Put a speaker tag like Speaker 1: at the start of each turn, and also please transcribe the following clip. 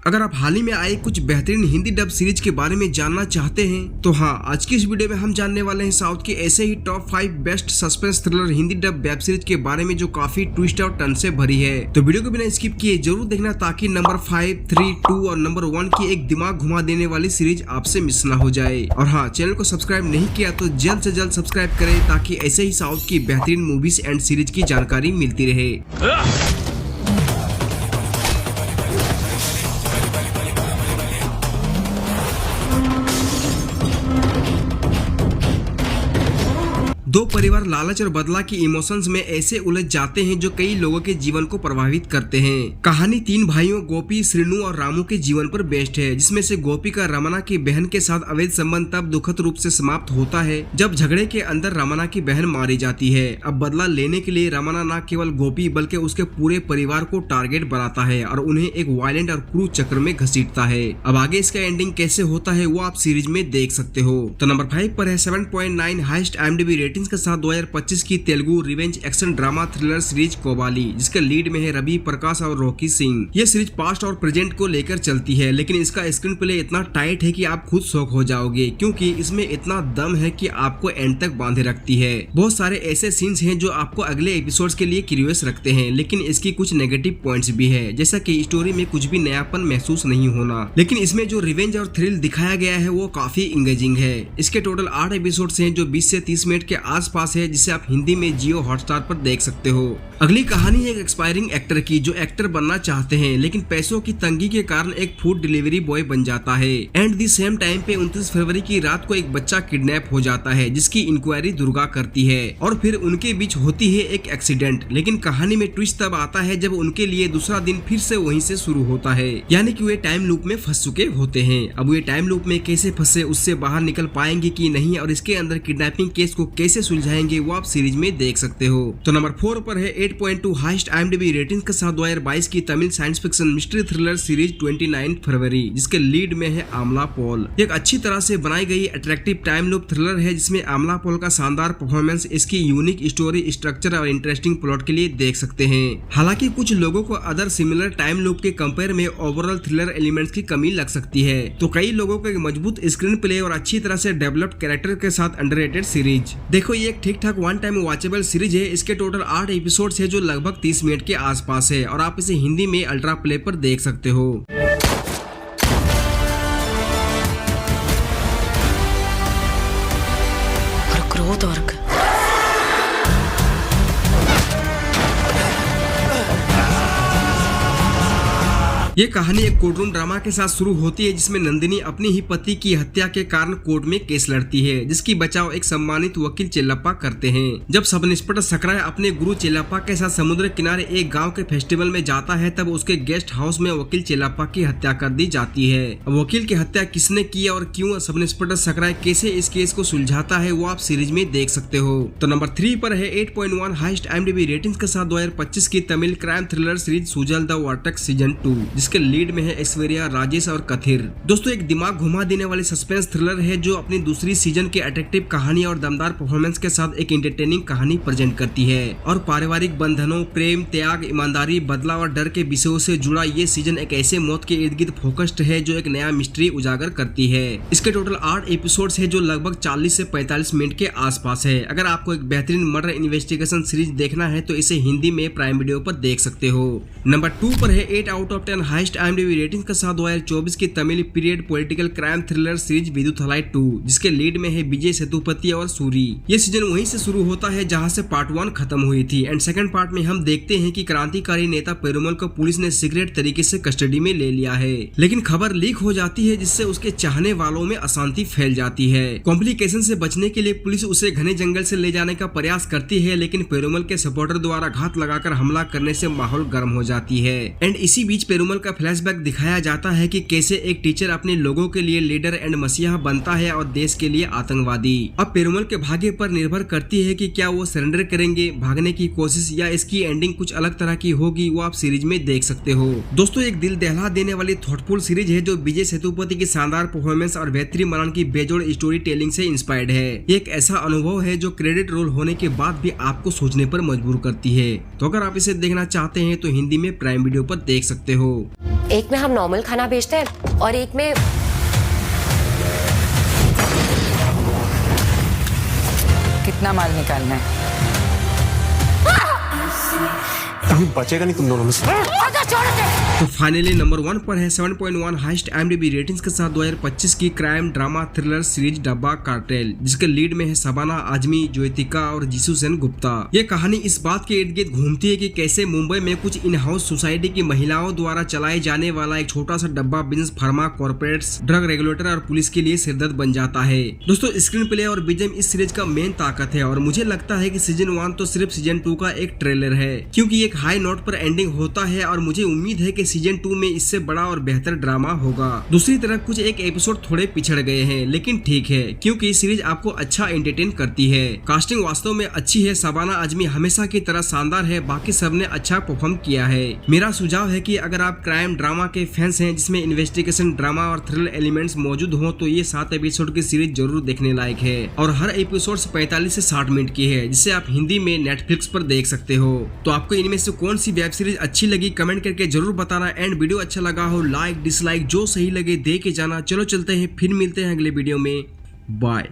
Speaker 1: अगर आप हाल ही में आए कुछ बेहतरीन हिंदी डब सीरीज के बारे में जानना चाहते हैं तो हाँ, आज की इस वीडियो में हम जानने वाले हैं साउथ के ऐसे ही top 5 best suspense thriller Hindi dub web series के बारे में जो काफी ट्विस्ट और टर्न से भरी है। तो वीडियो को बिना स्किप किए जरूर देखना ताकि नंबर 5, 3, 2 और नंबर 1 की एक दिमाग घुमा देने वाली सीरीज आपसे मिस ना हो जाए। और हाँ, चैनल को सब्सक्राइब नहीं किया तो जल्द से जल्द सब्सक्राइब करें ताकि ऐसे ही साउथ की बेहतरीन मूवीज एंड सीरीज की जानकारी मिलती रहे। दो परिवार लालच और बदला की इमोशंस में ऐसे उलझ जाते हैं जो कई लोगों के जीवन को प्रभावित करते हैं। कहानी 3 भाइयों गोपी, श्रीनु और रामू के जीवन पर बेस्ड है, जिसमें से गोपी का रमना की बहन के साथ अवैध संबंध तब दुखद रूप से समाप्त होता है जब झगड़े के अंदर रमना की बहन मारी जाती है। अब बदला लेने के लिए रमना न केवल गोपी बल्कि उसके पूरे परिवार को टारगेट बनाता है और उन्हें एक वायलेंट और क्रूर चक्र में घसीटता है। अब आगे इसका एंडिंग कैसे होता है वो आप सीरीज में देख सकते हो। तो नंबर 5 पर है 7.9 हाईएस्ट IMDb रेटिंग के साथ 2025 की Telugu revenge action drama thriller series Kobali, जिसके लीड में है रवि प्रकाश और रॉकी सिंह। ये सीरीज पास्ट और प्रेजेंट को लेकर चलती है, लेकिन इसका स्क्रीन प्ले इतना टाइट है कि आप खुद शॉक हो जाओगे क्योंकि इसमें इतना दम है कि आपको एंड तक बांधे रखती है। बहुत सारे ऐसे सीन्स हैं जो आपको अगले एपिसोड्स के लिए क्यूरियस रखते हैं, लेकिन इसकी कुछ नेगेटिव पॉइंट्स भी है, जैसा कि स्टोरी में कुछ भी नयापन महसूस नहीं होना। लेकिन इसमें जो रिवेंज और थ्रिल दिखाया गया है वो काफी इंगेजिंग है। इसके टोटल 8 एपिसोड्स हैं जो 20 से 30 मिनट के आसपास है, जिसे आप हिंदी में जियो हॉटस्टार पर देख सकते हो। अगली कहानी एक एक्सपायरिंग एक्टर की जो एक्टर बनना चाहते हैं लेकिन पैसों की तंगी के कारण एक फूड डिलीवरी बॉय बन जाता है। एंड दी सेम टाइम पे 29 फरवरी की रात को एक बच्चा किडनैप हो जाता है, जिसकी इंक्वायरी दुर्गा करती है और फिर उनके बीच होती है एक एक्सीडेंट। लेकिन कहानी में ट्विस्ट तब आता है जब उनके लिए दूसरा दिन फिर से वहीं से शुरू होता है, यानी कि वे टाइम लूप में फंस चुके होते हैं। अब वे टाइम लूप में कैसे फंसे, उससे बाहर निकल पाएंगे कि नहीं और इसके अंदर किडनैपिंग केस को कैसे सुलझाएंगे वो आप सीरीज में देख सकते हो। तो नंबर 4 पर है 8.2 हाईएस्ट IMDb रेटिंग के साथ 2022 की Tamil science fiction mystery thriller series 29 फरवरी, जिसके लीड में है आमला पॉल। एक अच्छी तरह से बनाई गई अट्रैक्टिव टाइम लूप थ्रिलर है जिसमें आमला पॉल का शानदार परफॉर्मेंस इसकी यूनिक स्टोरी स्ट्रक्चर और इंटरेस्टिंग प्लॉट के लिए देख सकते हैं। हालांकि कुछ लोगों को अदर सिमिलर टाइम लूप के कंपेयर में ओवरऑल थ्रिलर एलिमेंट्स की कमी लग सकती है, तो कई लोगों को एक मजबूत स्क्रीन प्ले और अच्छी तरह से डेवलप्ड कैरेक्टर के साथ अंडररेटेड सीरीज। देखो, ये एक ठीक ठाक वन टाइम वॉचेबल सीरीज है। इसके टोटल 8 एपिसोड्स है जो लगभग 30 मिनट के आसपास है और आप इसे हिंदी में अल्ट्रा प्ले पर देख सकते हो।
Speaker 2: क्रोध और
Speaker 1: ये कहानी एक कोर्टरूम ड्रामा के साथ शुरू होती है जिसमें नंदिनी अपनी ही पति की हत्या के कारण कोर्ट में केस लड़ती है, जिसकी बचाव एक सम्मानित वकील चेल्लप्पा करते हैं। जब सब इंस्पेक्टर सकराय अपने गुरु चेल्लप्पा के साथ समुद्र किनारे एक गांव के फेस्टिवल में जाता है तब उसके गेस्ट हाउस में वकील चेल्लप्पा की हत्या कर दी जाती है। वकील की हत्या किसने की और क्यों सब इंस्पेक्टर सकराय कैसे इस केस को सुलझाता है वो आप सीरीज में देख सकते हो। तो नंबर 3 पर है 8.1 हाईएस्ट IMDb रेटिंग के साथ 2025 की Tamil crime thriller series Sujal the vertex season 2, जिसके लीड में है ऐश्वर्या, राजेश और कथिर। दोस्तों, एक दिमाग घुमा देने वाली सस्पेंस थ्रिलर है जो अपनी दूसरी सीजन के अट्रैक्टिव कहानी और दमदार परफॉर्मेंस के साथ एक एंटरटेनिंग कहानी प्रेजेंट करती है और पारिवारिक बंधनों, प्रेम, त्याग, ईमानदारी, बदलाव और डर के विषयों से जुड़ा ये सीजन एक ऐसे मौत के इर्द गिर्द फोकस्ड है जो एक नया मिस्ट्री उजागर करती है। इसके टोटल 8 एपिसोड्स है जो लगभग 40 से 45 मिनट के आसपास है। अगर आपको एक बेहतरीन मर्डर इन्वेस्टिगेशन सीरीज देखना है तो इसे हिंदी में प्राइम वीडियो पर देख सकते हो। नंबर 2 पर है 8 out of 10 highest IMDb rating के साथ 2024 की Tamil period political crime thriller series Viduthalai 2, जिसके लीड में है विजय सेतुपति और सूरी। ये सीजन वहीं से शुरू होता है जहां से पार्ट 1 खत्म हुई थी एंड सेकंड पार्ट में हम देखते हैं कि क्रांतिकारी नेता पेरुमल को पुलिस ने सीक्रेट तरीके से कस्टडी में ले लिया है, लेकिन खबर लीक हो जाती है जिससे उसके चाहने वालों में अशांति फैल जाती है। कॉम्प्लिकेशन से बचने के लिए पुलिस उसे घने जंगल से ले जाने का प्रयास करती है, लेकिन पेरुमल के सपोर्टर द्वारा घात लगाकर हमला करने से माहौल गर्म हो जाती है। एंड इसी बीच पेरुमल का फ्लैशबैक दिखाया जाता है कि कैसे एक टीचर अपने लोगों के लिए लीडर एंड मसीहा बनता है और देश के लिए आतंकवादी। अब पेरुमल के भाग्य पर निर्भर करती है कि क्या वो सरेंडर करेंगे, भागने की कोशिश या इसकी एंडिंग कुछ अलग तरह की होगी वो आप सीरीज में देख सकते हो। दोस्तों, एक दिल दहला देने वाली थॉटफुल सीरीज है जो विजय सेतुपति की शानदार परफॉर्मेंस और बेहतरीन मरण की बेजोड़ स्टोरी टेलिंग से इंस्पायर्ड है। एक ऐसा अनुभव है जो क्रेडिट रोल होने के बाद भी आपको सोचने पर मजबूर करती है। तो अगर आप इसे देखना चाहते हैं तो हिंदी में प्राइम वीडियो पर देख सकते हो।
Speaker 2: एक में हम नॉर्मल खाना बेचते हैं और एक में
Speaker 3: कितना माल निकालना है?
Speaker 4: अभी बचेगा नहीं तुम दोनों में से।
Speaker 1: तो फाइनली नंबर 1 पर है 7.1 हाईएस्ट IMDb रेटिंग्स के साथ 2025 की क्राइम ड्रामा थ्रिलर सीरीज डब्बा कार्टेल, जिसके लीड में है शबाना आजमी, ज्योतिका और जीसू सेन गुप्ता। ये कहानी इस बात के इर्द गिर्द घूमती है कि कैसे मुंबई में कुछ इन हाउस सोसाइटी की महिलाओं द्वारा चलाए जाने वाला एक छोटा सा डब्बा business pharma corporates, drug regulator और पुलिस के लिए सिरदर्द बन जाता है। दोस्तों, स्क्रीन प्ले और बीजीएम इस सीरीज का मेन ताकत है और मुझे लगता है कि सीजन 1 तो सिर्फ सीजन 2 का एक ट्रेलर है, क्योंकि एक हाई नोट पर एंडिंग होता है और मुझे उम्मीद है कि सीजन 2 में इससे बड़ा और बेहतर ड्रामा होगा। दूसरी तरफ कुछ एक एपिसोड थोड़े पिछड़ गए हैं, लेकिन ठीक है, क्योंकि सीरीज आपको अच्छा एंटरटेन करती है। कास्टिंग वास्तव में अच्छी है, शबाना आजमी हमेशा की तरह शानदार है, बाकी सब ने अच्छा परफॉर्म किया है। मेरा सुझाव है कि अगर आप क्राइम ड्रामा के फैंस हैं जिसमें इन्वेस्टिगेशन, ड्रामा और थ्रिल एलिमेंट्स मौजूद हो, तो ये 7 एपिसोड की सीरीज जरूर देखने लायक है और हर एपिसोड 45 से 60 मिनट की है, जिसे आप हिंदी में नेटफ्लिक्स पर देख सकते हो। तो आपको इनमें से कौन सी वेब सीरीज अच्छी लगी कमेंट करके जरूर बताना। एंड वीडियो अच्छा लगा हो लाइक डिसलाइक जो सही लगे दे के जाना। चलो चलते हैं, फिर मिलते हैं अगले वीडियो में। बाय।